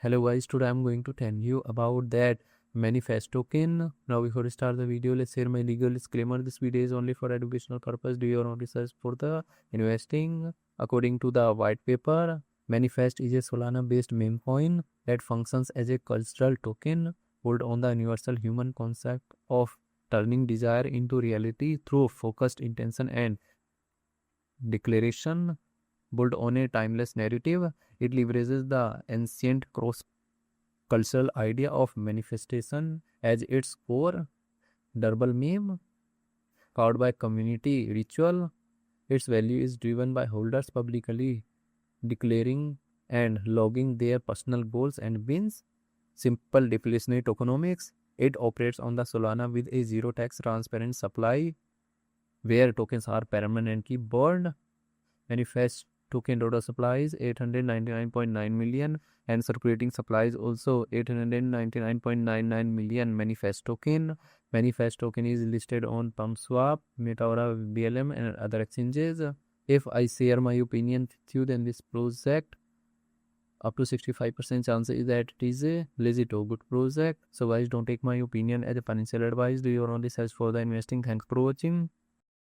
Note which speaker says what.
Speaker 1: Hello guys, today I'm going to tell you about that manifest token. Now before we start the video, let's share my legal disclaimer. This video is only for educational purpose. Do your own research for the investing. According to the white paper, manifest is a Solana based meme coin that functions as a cultural token built on the universal human concept of turning desire into reality through focused intention and declaration. Built on a timeless narrative, it leverages the ancient cross-cultural idea of manifestation as its core. Durable meme, powered by community ritual, its value is driven by holders publicly declaring and logging their personal goals and wins. Simple deflationary tokenomics, it operates on the Solana with a zero tax transparent supply where tokens are permanently burned. Manifest token total supply is 899.9 million and circulating supply is also 899.99 million manifest token. Manifest token is listed on PumpSwap, Metaura, BLM and other exchanges. If I share my opinion with you, then this project up to 65% chance is that it is a legit or good project. So guys, don't take my opinion as a financial advice. Do your own research for the investing. Thanks for watching.